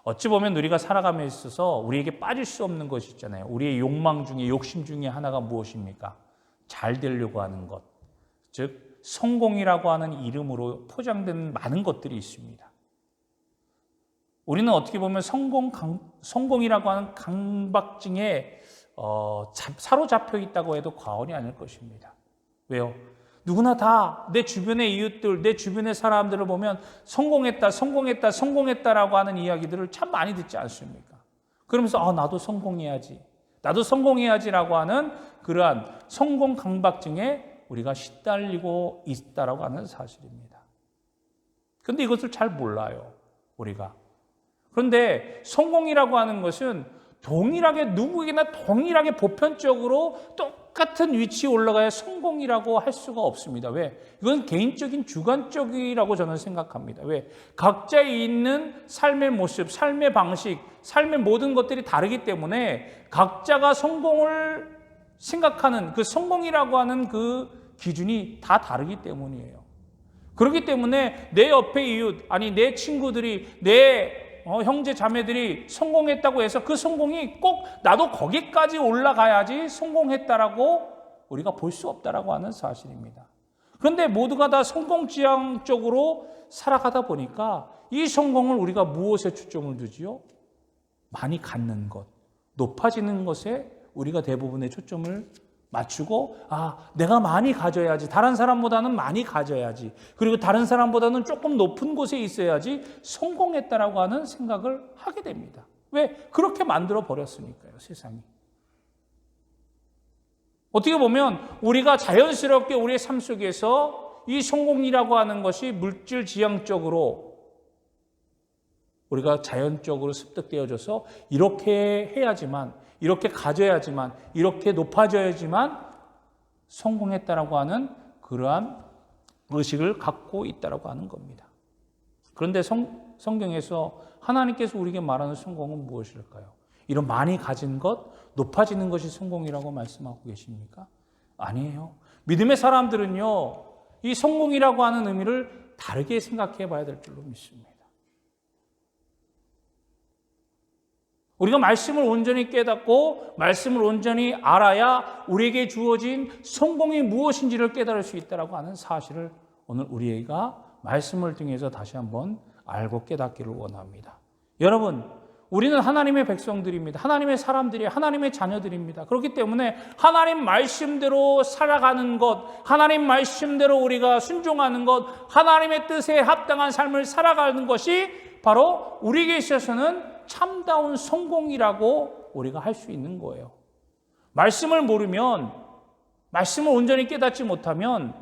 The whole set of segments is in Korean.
어찌 보면 우리가 살아감에 있어서 우리에게 빠질 수 없는 것이 있잖아요. 우리의 욕망 중에, 욕심 중에 하나가 무엇입니까? 잘 되려고 하는 것. 즉 성공이라고 하는 이름으로 포장된 많은 것들이 있습니다. 우리는 어떻게 보면 성공이라고 하는 강박증에 사로잡혀 있다고 해도 과언이 아닐 것입니다. 왜요? 누구나 다 내 주변의 이웃들, 내 주변의 사람들을 보면 성공했다, 성공했다, 성공했다라고 하는 이야기들을 참 많이 듣지 않습니까? 그러면서 나도 성공해야지, 나도 성공해야지라고 하는 그러한 성공 강박증에 우리가 시달리고 있다라고 하는 사실입니다. 그런데 이것을 잘 몰라요, 우리가. 그런데 성공이라고 하는 것은 동일하게 누구에게나 동일하게 보편적으로 똑같은 위치에 올라가야 성공이라고 할 수가 없습니다. 왜? 이건 개인적인 주관적이라고 저는 생각합니다. 왜? 각자에 있는 삶의 모습, 삶의 방식, 삶의 모든 것들이 다르기 때문에 각자가 성공을 생각하는 그 성공이라고 하는 그 기준이 다 다르기 때문이에요. 그렇기 때문에 내 옆에 이웃, 아니 내 친구들이, 내 형제 자매들이 성공했다고 해서 그 성공이 꼭 나도 거기까지 올라가야지 성공했다라고 우리가 볼 수 없다라고 하는 사실입니다. 그런데 모두가 다 성공지향적으로 살아가다 보니까 이 성공을 우리가 무엇에 초점을 두지요? 많이 갖는 것, 높아지는 것에 우리가 대부분의 초점을 맞추고 내가 많이 가져야지, 다른 사람보다는 많이 가져야지, 그리고 다른 사람보다는 조금 높은 곳에 있어야지 성공했다라고 하는 생각을 하게 됩니다. 왜? 그렇게 만들어 버렸으니까요, 세상이. 어떻게 보면 우리가 자연스럽게 우리의 삶 속에서 이 성공이라고 하는 것이 물질 지향적으로 우리가 자연적으로 습득되어져서 이렇게 해야지만, 이렇게 가져야지만, 이렇게 높아져야지만 성공했다라고 하는 그러한 의식을 갖고 있다라고 하는 겁니다. 그런데 성경에서 하나님께서 우리에게 말하는 성공은 무엇일까요? 이런 많이 가진 것, 높아지는 것이 성공이라고 말씀하고 계십니까? 아니에요. 믿음의 사람들은요, 이 성공이라고 하는 의미를 다르게 생각해 봐야 될 줄로 믿습니다. 우리가 말씀을 온전히 깨닫고 말씀을 온전히 알아야 우리에게 주어진 성공이 무엇인지를 깨달을 수 있다고 하는 사실을 오늘 우리가 말씀을 통해서 다시 한번 알고 깨닫기를 원합니다. 여러분, 우리는 하나님의 백성들입니다. 하나님의 사람들이 하나님의 자녀들입니다. 그렇기 때문에 하나님 말씀대로 살아가는 것, 하나님 말씀대로 우리가 순종하는 것, 하나님의 뜻에 합당한 삶을 살아가는 것이 바로 우리에게 있어서는 참다운 성공이라고 우리가 할 수 있는 거예요. 말씀을 모르면, 말씀을 온전히 깨닫지 못하면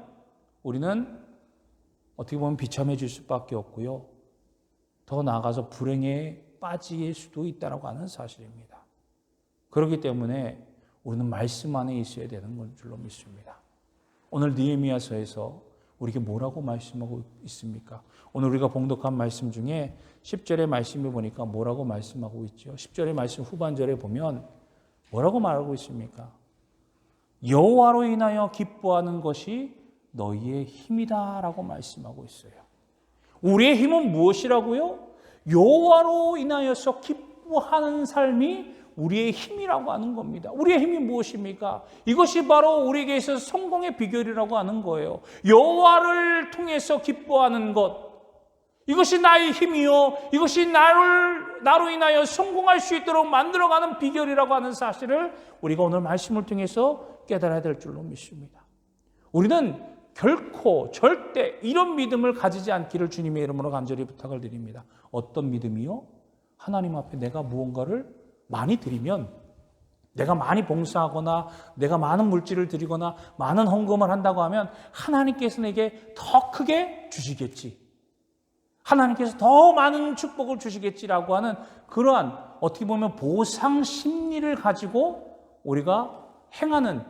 우리는 어떻게 보면 비참해질 수밖에 없고요. 더 나아가서 불행에 빠질 수도 있다고 하는 사실입니다. 그렇기 때문에 우리는 말씀 안에 있어야 되는 건 줄로 믿습니다. 오늘 느헤미야서에서 우리에게 뭐라고 말씀하고 있습니까? 오늘 우리가 봉독한 말씀 중에 10절의 말씀을 보니까 뭐라고 말씀하고 있죠? 10절의 말씀 후반절에 보면 뭐라고 말하고 있습니까? 여호와로 인하여 기뻐하는 것이 너희의 힘이다라고 말씀하고 있어요. 우리의 힘은 무엇이라고요? 여호와로 인하여서 기뻐하는 삶이 우리의 힘이라고 하는 겁니다. 우리의 힘이 무엇입니까? 이것이 바로 우리에게 있어서 성공의 비결이라고 하는 거예요. 여호와를 통해서 기뻐하는 것, 이것이 나의 힘이요, 이것이 나로 인하여 성공할 수 있도록 만들어가는 비결이라고 하는 사실을 우리가 오늘 말씀을 통해서 깨달아야 될 줄로 믿습니다. 우리는 결코 절대 이런 믿음을 가지지 않기를 주님의 이름으로 간절히 부탁을 드립니다. 어떤 믿음이요? 하나님 앞에 내가 무언가를 많이 드리면, 내가 많이 봉사하거나 내가 많은 물질을 드리거나 많은 헌금을 한다고 하면 하나님께서 내게 더 크게 주시겠지, 하나님께서 더 많은 축복을 주시겠지라고 하는 그러한 어떻게 보면 보상 심리를 가지고 우리가 행하는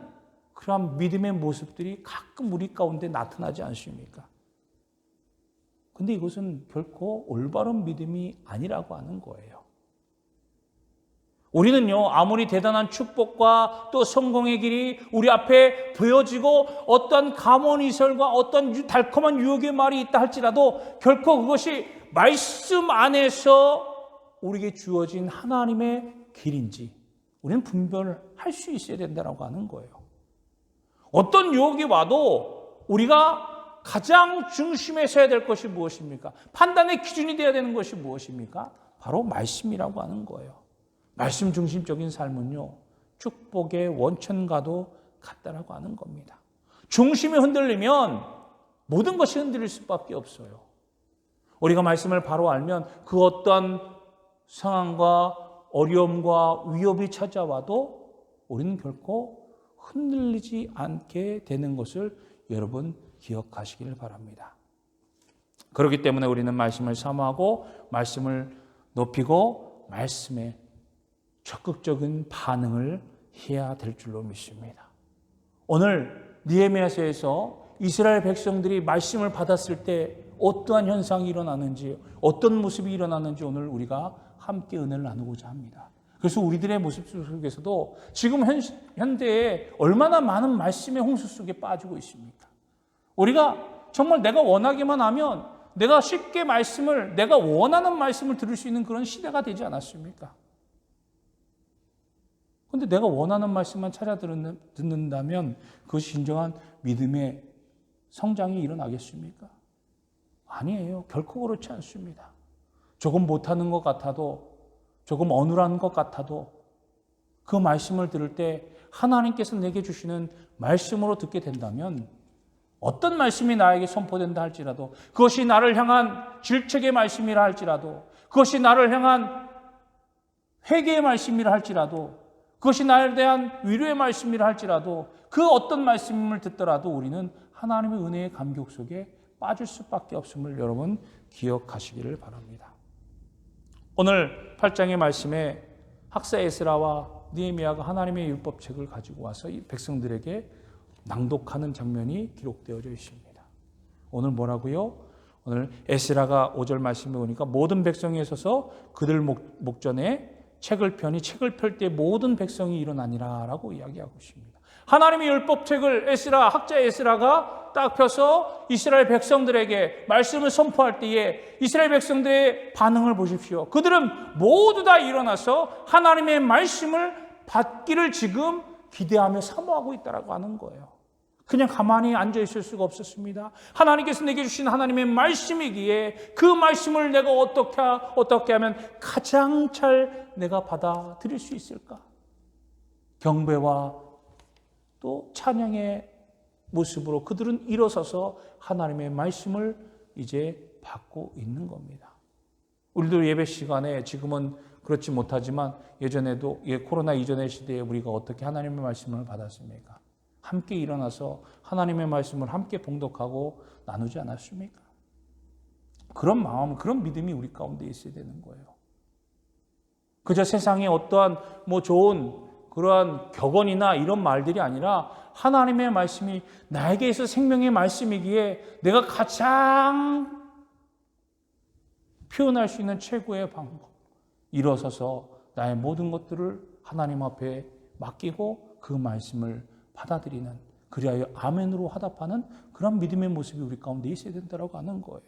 그러한 믿음의 모습들이 가끔 우리 가운데 나타나지 않습니까? 근데 이것은 결코 올바른 믿음이 아니라고 하는 거예요. 우리는요, 아무리 대단한 축복과 또 성공의 길이 우리 앞에 보여지고 어떤 감언이설과 어떤 달콤한 유혹의 말이 있다 할지라도 결코 그것이 말씀 안에서 우리에게 주어진 하나님의 길인지 우리는 분별할 수 있어야 된다고 하는 거예요. 어떤 유혹이 와도 우리가 가장 중심에 서야 될 것이 무엇입니까? 판단의 기준이 되어야 되는 것이 무엇입니까? 바로 말씀이라고 하는 거예요. 말씀 중심적인 삶은요, 축복의 원천과도 같다라고 하는 겁니다. 중심이 흔들리면 모든 것이 흔들릴 수밖에 없어요. 우리가 말씀을 바로 알면 그 어떤 상황과 어려움과 위협이 찾아와도 우리는 결코 흔들리지 않게 되는 것을 여러분 기억하시기를 바랍니다. 그렇기 때문에 우리는 말씀을 사모하고 말씀을 높이고 말씀에 적극적인 반응을 해야 될 줄로 믿습니다. 오늘 느헤미야서에서 이스라엘 백성들이 말씀을 받았을 때 어떠한 현상이 일어나는지, 어떤 모습이 일어나는지 오늘 우리가 함께 은혜를 나누고자 합니다. 그래서 우리들의 모습 속에서도 지금 현대에 얼마나 많은 말씀의 홍수 속에 빠지고 있습니까? 우리가 정말 내가 원하기만 하면 내가 쉽게 말씀을, 내가 원하는 말씀을 들을 수 있는 그런 시대가 되지 않았습니까? 그런데 내가 원하는 말씀만 찾아 듣는다면 그것이 진정한 믿음의 성장이 일어나겠습니까? 아니에요. 결코 그렇지 않습니다. 조금 못하는 것 같아도, 조금 어눌한 것 같아도 그 말씀을 들을 때 하나님께서 내게 주시는 말씀으로 듣게 된다면 어떤 말씀이 나에게 선포된다 할지라도, 그것이 나를 향한 질책의 말씀이라 할지라도, 그것이 나를 향한 회개의 말씀이라 할지라도, 그것이 나에 대한 위로의 말씀이라 할지라도, 그 어떤 말씀을 듣더라도 우리는 하나님의 은혜의 감격 속에 빠질 수밖에 없음을 여러분 기억하시기를 바랍니다. 오늘 8장의 말씀에 학사 에스라와 느헤미야가 하나님의 율법책을 가지고 와서 이 백성들에게 낭독하는 장면이 기록되어져 있습니다. 오늘 뭐라고요? 오늘 에스라가 5절 말씀에 보니까 모든 백성이 서서 그들 목전에 책을 펴니 책을 펼 때 모든 백성이 일어나니라 라고 이야기하고 있습니다. 하나님의 율법책을 학자 에스라가 딱 펴서 이스라엘 백성들에게 말씀을 선포할 때에 이스라엘 백성들의 반응을 보십시오. 그들은 모두 다 일어나서 하나님의 말씀을 받기를 지금 기대하며 사모하고 있다라고 하는 거예요. 그냥 가만히 앉아 있을 수가 없었습니다. 하나님께서 내게 주신 하나님의 말씀이기에 그 말씀을 내가 어떻게 하면 가장 잘 내가 받아들일 수 있을까? 경배와 또 찬양의 모습으로 그들은 일어서서 하나님의 말씀을 이제 받고 있는 겁니다. 우리도 예배 시간에 지금은 그렇지 못하지만 예전에도 코로나 이전의 시대에 우리가 어떻게 하나님의 말씀을 받았습니까? 함께 일어나서 하나님의 말씀을 함께 봉독하고 나누지 않았습니까? 그런 마음, 그런 믿음이 우리 가운데 있어야 되는 거예요. 그저 세상에 어떠한 좋은 그러한 격언이나 이런 말들이 아니라 하나님의 말씀이 나에게 있어 생명의 말씀이기에 내가 가장 표현할 수 있는 최고의 방법, 일어서서 나의 모든 것들을 하나님 앞에 맡기고 그 말씀을 받아들이는, 그리하여 아멘으로 화답하는 그런 믿음의 모습이 우리 가운데 있어야 된다고 하는 거예요.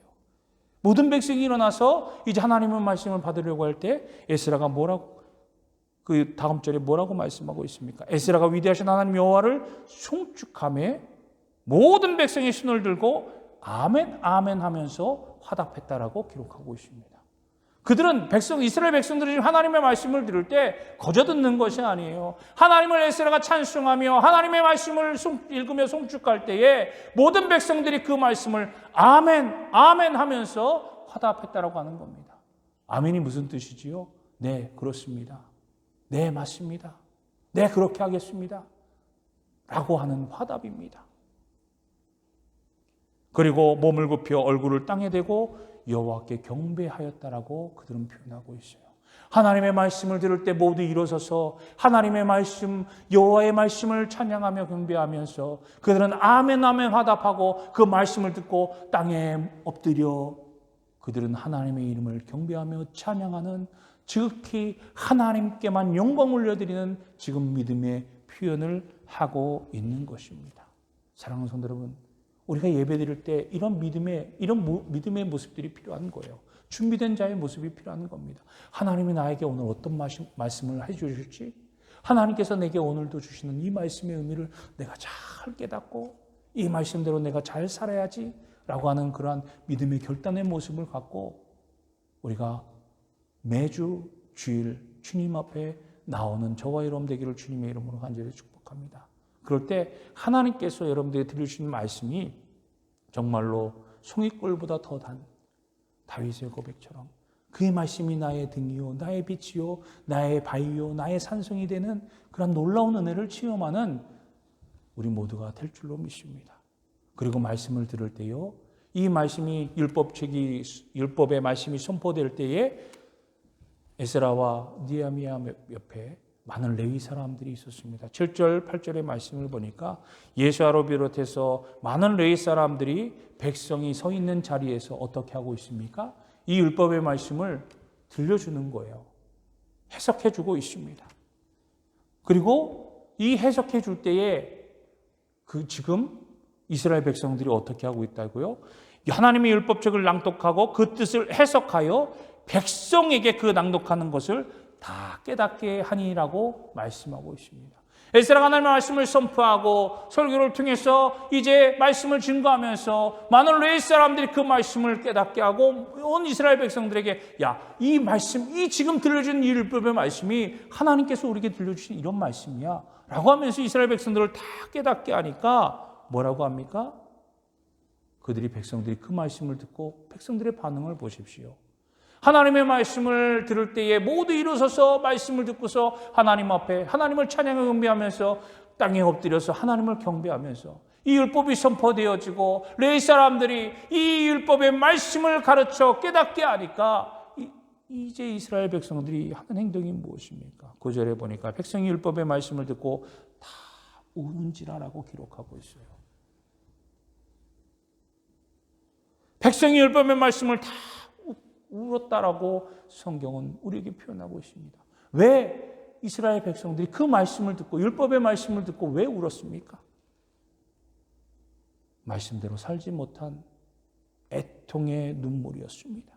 모든 백성이 일어나서 이제 하나님의 말씀을 받으려고 할 때 에스라가 그 다음 절에 뭐라고 말씀하고 있습니까? 에스라가 위대하신 하나님 여호와를 송축하며 모든 백성이 손을 들고 아멘 아멘 하면서 화답했다라고 기록하고 있습니다. 그들은 이스라엘 백성들이 하나님의 말씀을 들을 때 거저 듣는 것이 아니에요. 하나님을 에스라가 찬송하며 하나님의 말씀을 읽으며 송축할 때에 모든 백성들이 그 말씀을 아멘, 아멘 하면서 화답했다라고 하는 겁니다. 아멘이 무슨 뜻이지요? 네, 그렇습니다. 네, 맞습니다. 네, 그렇게 하겠습니다. 라고 하는 화답입니다. 그리고 몸을 굽혀 얼굴을 땅에 대고 여호와께 경배하였다라고 그들은 표현하고 있어요. 하나님의 말씀을 들을 때 모두 일어서서 하나님의 말씀, 여호와의 말씀을 찬양하며 경배하면서 그들은 아멘 아멘 화답하고 그 말씀을 듣고 땅에 엎드려 그들은 하나님의 이름을 경배하며 찬양하는, 지극히 하나님께만 영광 올려드리는 지금 믿음의 표현을 하고 있는 것입니다. 사랑하는 성도 여러분, 우리가 예배드릴 때 이런 믿음의 모습들이 필요한 거예요. 준비된 자의 모습이 필요한 겁니다. 하나님이 나에게 오늘 어떤 말씀을 해주실지, 하나님께서 내게 오늘도 주시는 이 말씀의 의미를 내가 잘 깨닫고 이 말씀대로 내가 잘 살아야지 라고 하는 그러한 믿음의 결단의 모습을 갖고 우리가 매주 주일 주님 앞에 나오는 저와 여러분 되기를 주님의 이름으로 간절히 축복합니다. 그럴 때 하나님께서 여러분들에게 들려주시는 말씀이 정말로 송이꿀보다 더 단 다윗의 고백처럼 그의 말씀이 나의 등이요 나의 빛이요 나의 바위요 나의 산성이 되는 그런 놀라운 은혜를 체험하는 우리 모두가 될 줄로 믿습니다. 그리고 말씀을 들을 때요, 이 말씀이 율법의 말씀이 선포될 때에 에스라와 느헤미야 옆에 많은 레위 사람들이 있었습니다. 7절, 8절의 말씀을 보니까 예수아로 비롯해서 많은 레위 사람들이 백성이 서 있는 자리에서 어떻게 하고 있습니까? 이 율법의 말씀을 들려주는 거예요. 해석해 주고 있습니다. 그리고 이 해석해 줄 때에 지금 이스라엘 백성들이 어떻게 하고 있다고요? 하나님의 율법책을 낭독하고 그 뜻을 해석하여 백성에게 그 낭독하는 것을 다 깨닫게 하니라고 말씀하고 있습니다. 에스라가 하나님의 말씀을 선포하고 설교를 통해서 이제 말씀을 증거하면서 많은 레위 사람들이 그 말씀을 깨닫게 하고 온 이스라엘 백성들에게 이 말씀, 이 지금 들려주는 이 율법의 말씀이 하나님께서 우리에게 들려주신 이런 말씀이야 라고 하면서 이스라엘 백성들을 다 깨닫게 하니까 뭐라고 합니까? 백성들이 그 말씀을 듣고 백성들의 반응을 보십시오. 하나님의 말씀을 들을 때에 모두 일어서서 말씀을 듣고서 하나님 앞에 하나님을 찬양하며 경배하면서 땅에 엎드려서 하나님을 경배하면서 이 율법이 선포되어지고 레위 사람들이 이 율법의 말씀을 가르쳐 깨닫게 하니까 이제 이스라엘 백성들이 하는 행동이 무엇입니까? 9절에 보니까 백성이 율법의 말씀을 듣고 다 우는지라라고 기록하고 있어요. 백성이 율법의 말씀을 다 울었다라고 성경은 우리에게 표현하고 있습니다. 왜 이스라엘 백성들이 그 말씀을 듣고 율법의 말씀을 듣고 왜 울었습니까? 말씀대로 살지 못한 애통의 눈물이었습니다.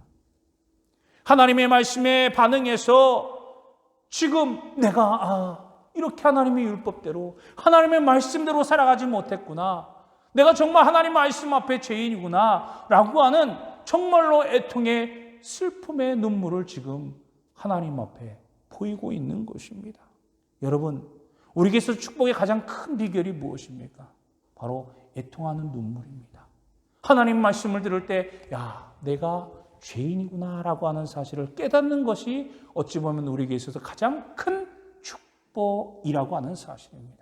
하나님의 말씀에 반응해서 지금 내가 이렇게 하나님의 율법대로 하나님의 말씀대로 살아가지 못했구나. 내가 정말 하나님 말씀 앞에 죄인이구나 라고 하는 정말로 애통의 슬픔의 눈물을 지금 하나님 앞에 보이고 있는 것입니다. 여러분, 우리에게서 축복의 가장 큰 비결이 무엇입니까? 바로 애통하는 눈물입니다. 하나님 말씀을 들을 때 내가 죄인이구나 라고 하는 사실을 깨닫는 것이 어찌 보면 우리에게 있어서 가장 큰 축복이라고 하는 사실입니다.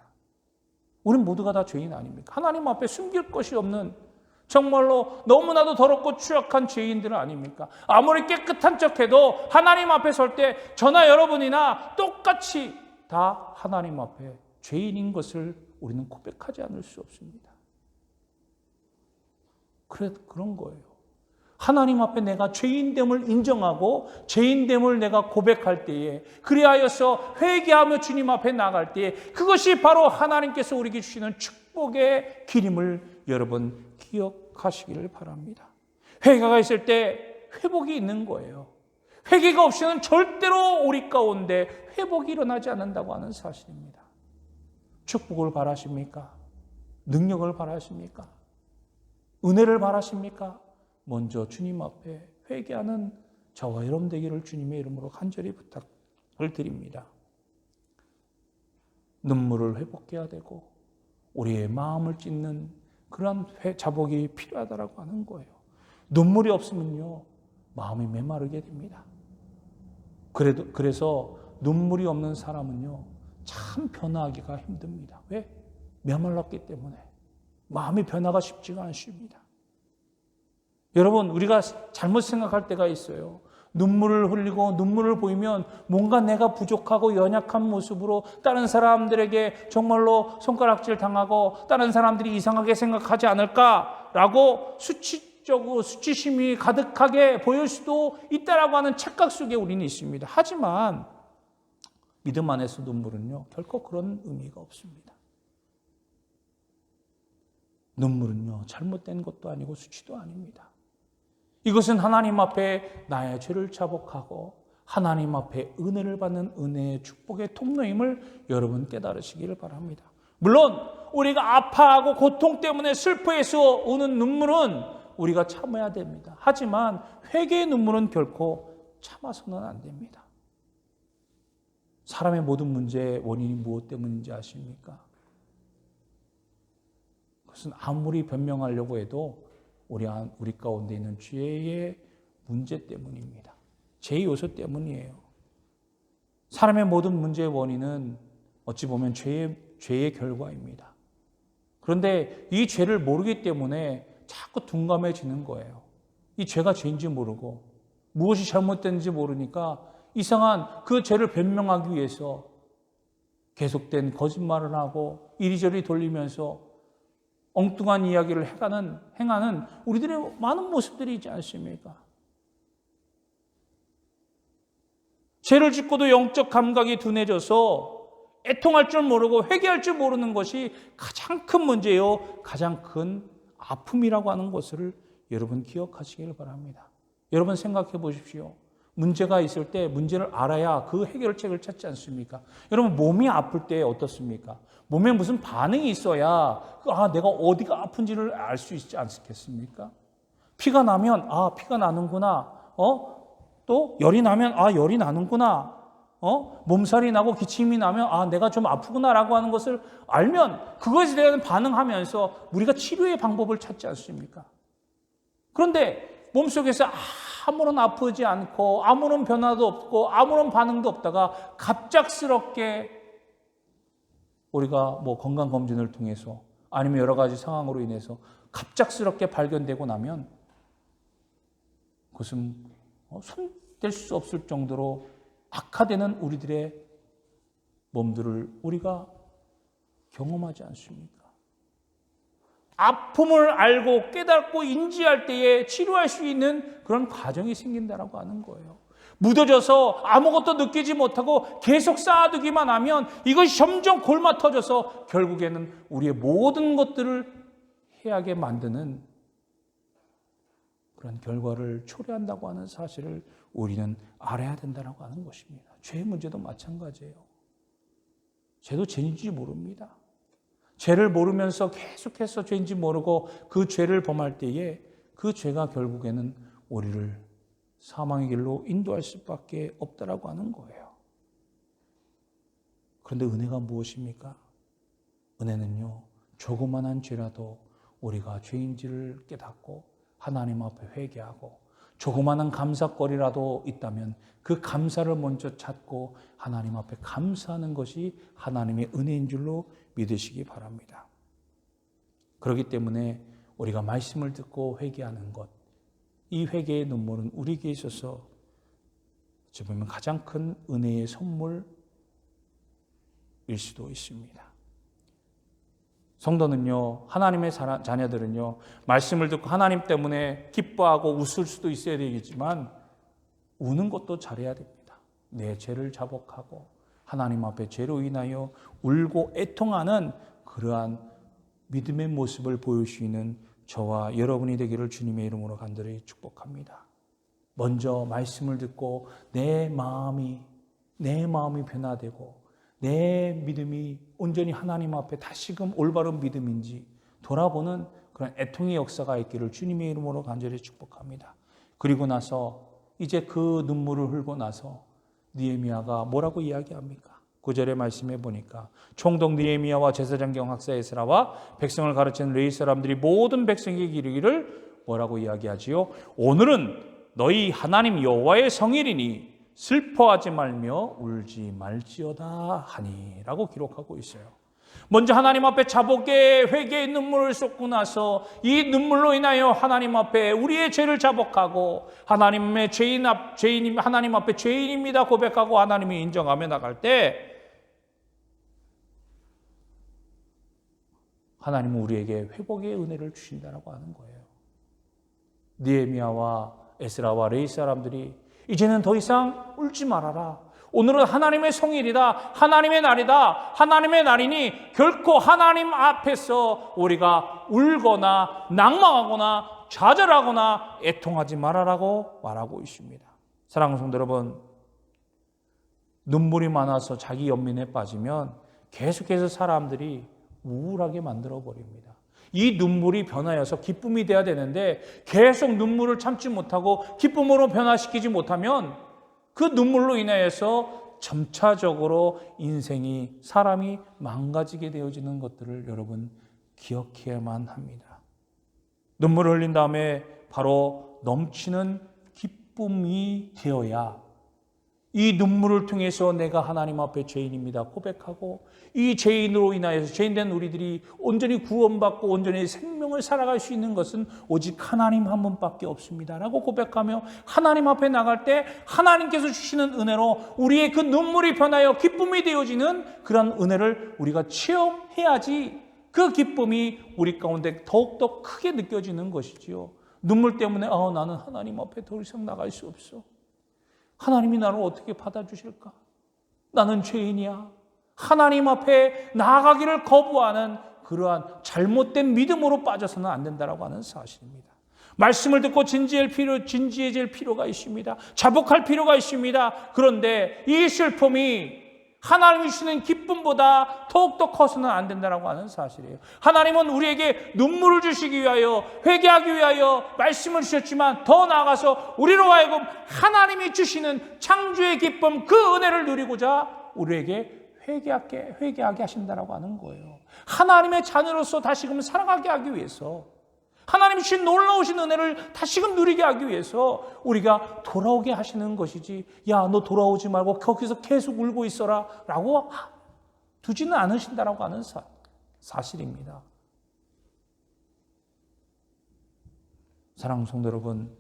우리는 모두가 다 죄인 아닙니까? 하나님 앞에 숨길 것이 없는 정말로 너무나도 더럽고 추악한 죄인들은 아닙니까? 아무리 깨끗한 척해도 하나님 앞에 설 때 저나 여러분이나 똑같이 다 하나님 앞에 죄인인 것을 우리는 고백하지 않을 수 없습니다. 그런 거예요. 하나님 앞에 내가 죄인됨을 인정하고 죄인됨을 내가 고백할 때에 그리하여서 회개하며 주님 앞에 나갈 때에 그것이 바로 하나님께서 우리에게 주시는 축복의 기림을 여러분 기억하시기를 바랍니다. 회개가 있을 때 회복이 있는 거예요. 회개가 없이는 절대로 우리 가운데 회복이 일어나지 않는다고 하는 사실입니다. 축복을 바라십니까? 능력을 바라십니까? 은혜를 바라십니까? 먼저 주님 앞에 회개하는 저와 여러분 되기를 주님의 이름으로 간절히 부탁을 드립니다. 눈물을 회복해야 되고 우리의 마음을 찢는 그런 자복이 필요하다라고 하는 거예요. 눈물이 없으면요 마음이 메마르게 됩니다. 그래서 눈물이 없는 사람은요 참 변화하기가 힘듭니다. 왜? 메말랐기 때문에 마음이 변화가 쉽지가 않습니다. 여러분, 우리가 잘못 생각할 때가 있어요. 눈물을 흘리고 눈물을 보이면 뭔가 내가 부족하고 연약한 모습으로 다른 사람들에게 정말로 손가락질 당하고 다른 사람들이 이상하게 생각하지 않을까라고 수치심이 가득하게 보일 수도 있다라고 하는 착각 속에 우리는 있습니다. 하지만 믿음 안에서 눈물은요 결코 그런 의미가 없습니다. 눈물은요 잘못된 것도 아니고 수치도 아닙니다. 이것은 하나님 앞에 나의 죄를 자복하고 하나님 앞에 은혜를 받는 은혜의 축복의 통로임을 여러분 깨달으시기를 바랍니다. 물론 우리가 아파하고 고통 때문에 슬퍼해서 우는 눈물은 우리가 참아야 됩니다. 하지만 회개의 눈물은 결코 참아서는 안 됩니다. 사람의 모든 문제의 원인이 무엇 때문인지 아십니까? 그것은 아무리 변명하려고 해도 우리 가운데 있는 죄의 문제 때문입니다. 죄의 요소 때문이에요. 사람의 모든 문제의 원인은 어찌 보면 죄의 결과입니다. 그런데 이 죄를 모르기 때문에 자꾸 둔감해지는 거예요. 이 죄가 죄인지 모르고 무엇이 잘못됐는지 모르니까 이상한 그 죄를 변명하기 위해서 계속된 거짓말을 하고 이리저리 돌리면서 엉뚱한 이야기를 행하는 우리들의 많은 모습들이 있지 않습니까? 죄를 짓고도 영적 감각이 둔해져서 애통할 줄 모르고 회개할 줄 모르는 것이 가장 큰 문제요, 가장 큰 아픔이라고 하는 것을 여러분 기억하시길 바랍니다. 여러분 생각해 보십시오. 문제가 있을 때 문제를 알아야 그 해결책을 찾지 않습니까? 여러분 몸이 아플 때 어떻습니까? 몸에 무슨 반응이 있어야 내가 어디가 아픈지를 알 수 있지 않겠습니까? 피가 나면 피가 나는구나. 또 열이 나면 열이 나는구나. 몸살이 나고 기침이 나면 내가 좀 아프구나라고 하는 것을 알면 그것에 대한 반응하면서 우리가 치료의 방법을 찾지 않습니까? 그런데 몸속에서 아무런 아프지 않고 아무런 변화도 없고 아무런 반응도 없다가 갑작스럽게 우리가 건강검진을 통해서 아니면 여러 가지 상황으로 인해서 갑작스럽게 발견되고 나면 그것은 손댈 수 없을 정도로 악화되는 우리들의 몸들을 우리가 경험하지 않습니까? 아픔을 알고 깨닫고 인지할 때에 치료할 수 있는 그런 과정이 생긴다라고 하는 거예요. 묻어져서 아무것도 느끼지 못하고 계속 쌓아두기만 하면 이것이 점점 골마 터져서 결국에는 우리의 모든 것들을 해하게 만드는 그런 결과를 초래한다고 하는 사실을 우리는 알아야 된다고 하는 것입니다. 죄의 문제도 마찬가지예요. 죄도 죄인지 모릅니다. 죄를 모르면서 계속해서 죄인지 모르고 그 죄를 범할 때에 그 죄가 결국에는 우리를 사망의 길로 인도할 수밖에 없다라고 하는 거예요. 그런데 은혜가 무엇입니까? 은혜는요, 조그만한 죄라도 우리가 죄인지를 깨닫고 하나님 앞에 회개하고 조그마한 감사거리라도 있다면 그 감사를 먼저 찾고 하나님 앞에 감사하는 것이 하나님의 은혜인 줄로 믿으시기 바랍니다. 그렇기 때문에 우리가 말씀을 듣고 회개하는 것, 이 회개의 눈물은 우리에게 있어서 어찌 보면 가장 큰 은혜의 선물일 수도 있습니다. 성도는요, 하나님의 자녀들은요, 말씀을 듣고 하나님 때문에 기뻐하고 웃을 수도 있어야 되겠지만 우는 것도 잘해야 됩니다. 내 죄를 자복하고 하나님 앞에 죄로 인하여 울고 애통하는 그러한 믿음의 모습을 보일 수 있는 저와 여러분이 되기를 주님의 이름으로 간절히 축복합니다. 먼저 말씀을 듣고 내 마음이 변화되고 내 믿음이 온전히 하나님 앞에 다시금 올바른 믿음인지 돌아보는 그런 애통의 역사가 있기를 주님의 이름으로 간절히 축복합니다. 그리고 나서 이제 그 눈물을 흘고 나서 느헤미야가 뭐라고 이야기합니까? 9절의 말씀에 보니까 총독 느헤미야와 제사장경 학사 에스라와 백성을 가르치는 레위 사람들이 모든 백성에게 이르기를 뭐라고 이야기하지요? 오늘은 너희 하나님 여호와의 성일이니 슬퍼하지 말며 울지 말지어다 하니라고 기록하고 있어요. 먼저 하나님 앞에 자복의 회개의 눈물을 쏟고 나서 이 눈물로 인하여 하나님 앞에 우리의 죄를 자복하고 하나님 앞에 죄인입니다 고백하고 하나님이 인정하며 나갈 때 하나님은 우리에게 회복의 은혜를 주신다고 하는 거예요. 느헤미야와 에스라와 레위 사람들이 이제는 더 이상 울지 말아라. 오늘은 하나님의 성일이다. 하나님의 날이다. 하나님의 날이니 결코 하나님 앞에서 우리가 울거나 낭망하거나 좌절하거나 애통하지 말아라고 말하고 있습니다. 사랑하는 성도 여러분, 눈물이 많아서 자기 연민에 빠지면 계속해서 사람들이 우울하게 만들어 버립니다. 이 눈물이 변화해서 기쁨이 돼야 되는데 계속 눈물을 참지 못하고 기쁨으로 변화시키지 못하면 그 눈물로 인하여서 점차적으로 인생이, 사람이 망가지게 되어지는 것들을 여러분 기억해야만 합니다. 눈물을 흘린 다음에 바로 넘치는 기쁨이 되어야 이 눈물을 통해서 내가 하나님 앞에 죄인입니다 고백하고 이 죄인으로 인하여서 죄인된 우리들이 온전히 구원받고 온전히 생명을 살아갈 수 있는 것은 오직 하나님 한 분밖에 없습니다 라고 고백하며 하나님 앞에 나갈 때 하나님께서 주시는 은혜로 우리의 그 눈물이 변하여 기쁨이 되어지는 그런 은혜를 우리가 체험해야지 그 기쁨이 우리 가운데 더욱더 크게 느껴지는 것이지요. 눈물 때문에 나는 하나님 앞에 더 이상 나갈 수 없어. 하나님이 나를 어떻게 받아주실까? 나는 죄인이야. 하나님 앞에 나아가기를 거부하는 그러한 잘못된 믿음으로 빠져서는 안 된다라고 하는 사실입니다. 말씀을 듣고 진지해질 필요가 있습니다. 자복할 필요가 있습니다. 그런데 이 슬픔이 하나님이 주시는 기쁨보다 더욱더 커서는 안 된다라고 하는 사실이에요. 하나님은 우리에게 눈물을 주시기 위하여 회개하기 위하여 말씀을 주셨지만 더 나아가서 우리로 하여금 하나님이 주시는 창조의 기쁨 그 은혜를 누리고자 우리에게 회개하게 하신다라고 하는 거예요. 하나님의 자녀로서 다시금 살아가게 하기 위해서 하나님이 주신 놀라우신 은혜를 다시금 누리게 하기 위해서 우리가 돌아오게 하시는 것이지 야, 너 돌아오지 말고 거기서 계속 울고 있어라 라고 두지는 않으신다라고 하는 사실입니다. 사랑하는 성도 여러분,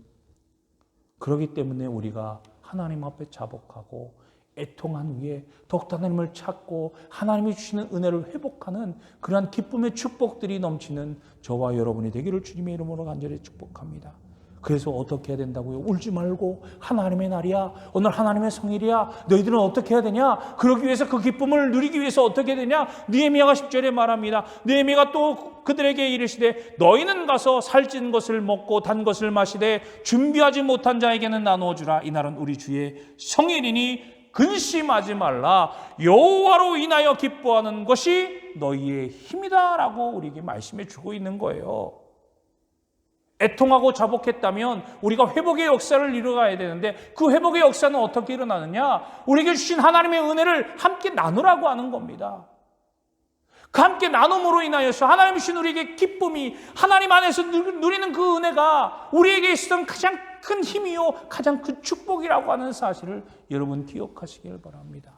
그렇기 때문에 우리가 하나님 앞에 자복하고 애통한 후에 더욱더 하나님을 찾고 하나님이 주시는 은혜를 회복하는 그러한 기쁨의 축복들이 넘치는 저와 여러분이 되기를 주님의 이름으로 간절히 축복합니다. 그래서 어떻게 해야 된다고요? 울지 말고 하나님의 날이야. 오늘 하나님의 성일이야. 너희들은 어떻게 해야 되냐? 그러기 위해서 그 기쁨을 누리기 위해서 어떻게 해야 되냐? 느헤미야가 10절에 말합니다. 느헤미야가 또 그들에게 이르시되 너희는 가서 살찐 것을 먹고 단 것을 마시되 준비하지 못한 자에게는 나누어 주라. 이날은 우리 주의 성일이니 근심하지 말라. 여호와로 인하여 기뻐하는 것이 너희의 힘이다 라고 우리에게 말씀해 주고 있는 거예요. 애통하고 자복했다면 우리가 회복의 역사를 이루어가야 되는데 그 회복의 역사는 어떻게 일어나느냐? 우리에게 주신 하나님의 은혜를 함께 나누라고 하는 겁니다. 그 함께 나눔으로 인하여서 하나님 주신 우리에게 기쁨이 하나님 안에서 누리는 그 은혜가 우리에게 있었던 가장 큰 힘이요 가장 큰 축복이라고 하는 사실을 여러분 기억하시길 바랍니다.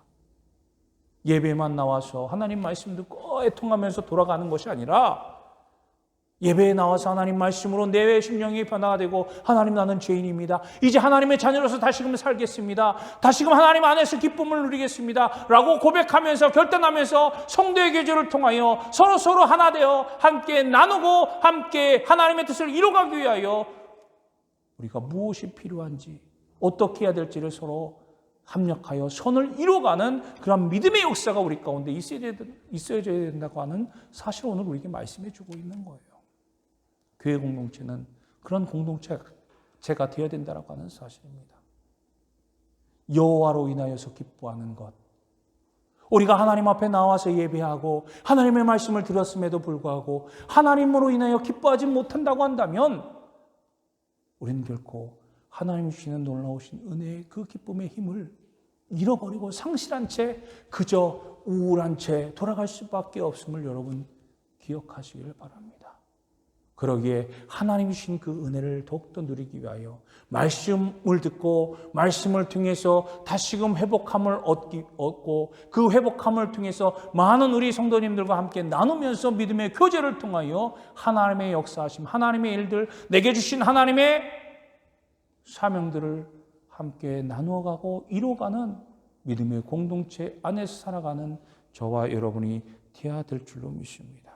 예배만 나와서 하나님 말씀 듣고 애통하면서 돌아가는 것이 아니라 예배에 나와서 하나님 말씀으로 내 심령이 변화가 되고 하나님 나는 죄인입니다. 이제 하나님의 자녀로서 다시금 살겠습니다. 다시금 하나님 안에서 기쁨을 누리겠습니다. 라고 고백하면서 결단하면서 성도의 교제를 통하여 서로 하나 되어 함께 나누고 함께 하나님의 뜻을 이루어가기 위하여 우리가 무엇이 필요한지 어떻게 해야 될지를 서로 합력하여 선을 이루어가는 그런 믿음의 역사가 우리 가운데 있어야 된다고 하는 사실을 오늘 우리에게 말씀해 주고 있는 거예요. 교회 공동체는 그런 공동체가 되어야 된다고 하는 사실입니다. 여호와로 인하여서 기뻐하는 것. 우리가 하나님 앞에 나와서 예배하고 하나님의 말씀을 들었음에도 불구하고 하나님으로 인하여 기뻐하지 못한다고 한다면 우리는 결코 하나님이 주시는 놀라우신 은혜의 그 기쁨의 힘을 잃어버리고 상실한 채 그저 우울한 채 돌아갈 수밖에 없음을 여러분 기억하시길 바랍니다. 그러기에 하나님이 주신 그 은혜를 더욱더 누리기 위하여 말씀을 듣고 말씀을 통해서 다시금 회복함을 얻고 그 회복함을 통해서 많은 우리 성도님들과 함께 나누면서 믿음의 교제를 통하여 하나님의 역사하심, 하나님의 일들, 내게 주신 하나님의 사명들을 함께 나누어가고 이루어가는 믿음의 공동체 안에서 살아가는 저와 여러분이 되어야 될 줄로 믿습니다.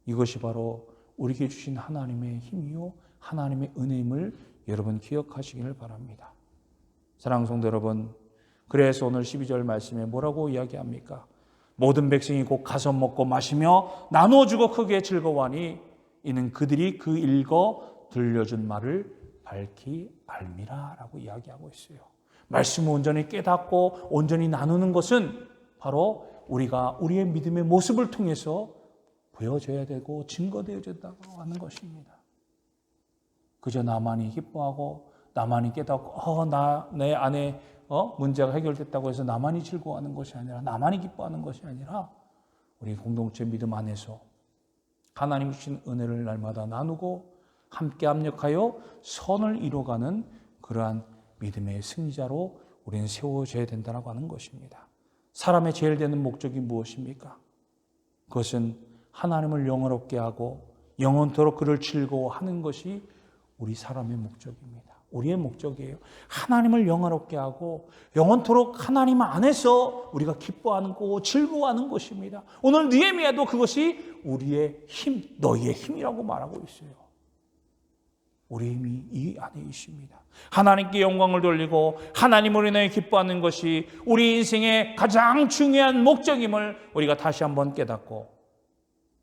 이것이 바로 우리에게 주신 하나님의 힘이요 하나님의 은혜임을 여러분 기억하시기를 바랍니다. 사랑하는 성도 여러분, 그래서 오늘 12절 말씀에 뭐라고 이야기합니까? 모든 백성이 곧 가서 먹고 마시며 나누어주고 크게 즐거워하니 이는 그들이 그 일거 들려준 말을 밝히 알미라라고 이야기하고 있어요. 말씀을 온전히 깨닫고 온전히 나누는 것은 바로 우리가 우리의 믿음의 모습을 통해서 보여줘야 되고 증거되어진다고 하는 것입니다. 그저 나만이 기뻐하고 나만이 깨닫고 내 안에 문제가 해결됐다고 해서 나만이 즐거워하는 것이 아니라, 나만이 기뻐하는 것이 아니라 우리 공동체 믿음 안에서 하나님 주신 은혜를 날마다 나누고 함께 합력하여 선을 이루어가는 그러한 믿음의 승리자로 우리는 세워져야 된다고 하는 것입니다. 사람의 제일 되는 목적이 무엇입니까? 그것은 하나님을 영원롭게 하고 영원토록 그를 즐거워하는 것이 우리 사람의 목적입니다. 우리의 목적이에요. 하나님을 영원롭게 하고 영원토록 하나님 안에서 우리가 기뻐하고 즐거워하는 것입니다. 오늘 느헤미야도 그것이 우리의 힘, 너희의 힘이라고 말하고 있어요. 우리의 힘이 이 안에 있습니다. 하나님께 영광을 돌리고 하나님으로 인해 기뻐하는 것이 우리 인생의 가장 중요한 목적임을 우리가 다시 한번 깨닫고,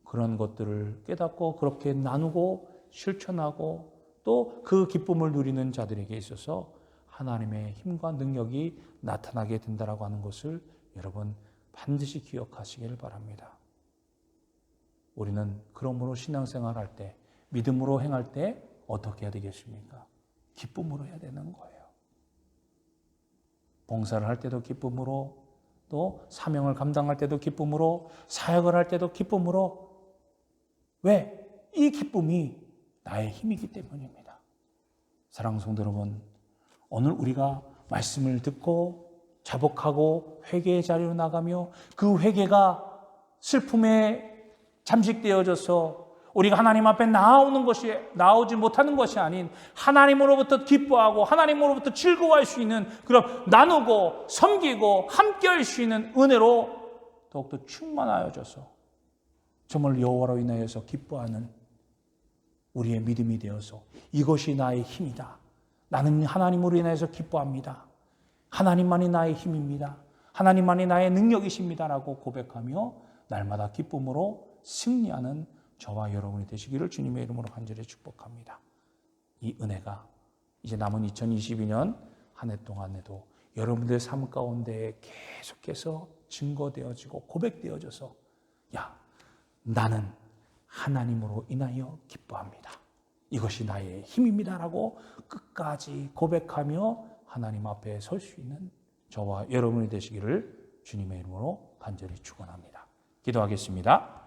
그런 것들을 깨닫고 그렇게 나누고 실천하고 또 그 기쁨을 누리는 자들에게 있어서 하나님의 힘과 능력이 나타나게 된다라고 하는 것을 여러분 반드시 기억하시길 바랍니다. 우리는 그러므로 신앙생활할 때, 믿음으로 행할 때 어떻게 해야 되겠습니까? 기쁨으로 해야 되는 거예요. 봉사를 할 때도 기쁨으로, 또 사명을 감당할 때도 기쁨으로, 사역을 할 때도 기쁨으로. 왜? 이 기쁨이 나의 힘이기 때문입니다. 사랑하는 성도 여러분, 오늘 우리가 말씀을 듣고 자복하고 회개의 자리로 나가며 그 회개가 슬픔에 잠식되어져서 우리가 하나님 앞에 나오지 못하는 것이 아닌 하나님으로부터 기뻐하고 하나님으로부터 즐거워할 수 있는, 그런 나누고 섬기고 함께할 수 있는 은혜로 더욱더 충만하여져서 정말 여호와로 인하여서 기뻐하는 우리의 믿음이 되어서 이것이 나의 힘이다. 나는 하나님으로 인해서 기뻐합니다. 하나님만이 나의 힘입니다. 하나님만이 나의 능력이십니다라고 고백하며 날마다 기쁨으로 승리하는 저와 여러분이 되시기를 주님의 이름으로 간절히 축복합니다. 이 은혜가 이제 남은 2022년 한 해 동안에도 여러분들의 삶 가운데 계속해서 증거되어지고 고백되어져서, 야, 나는 하나님으로 인하여 기뻐합니다. 이것이 나의 힘입니다라고 끝까지 고백하며 하나님 앞에 설 수 있는 저와 여러분이 되시기를 주님의 이름으로 간절히 축원합니다. 기도하겠습니다.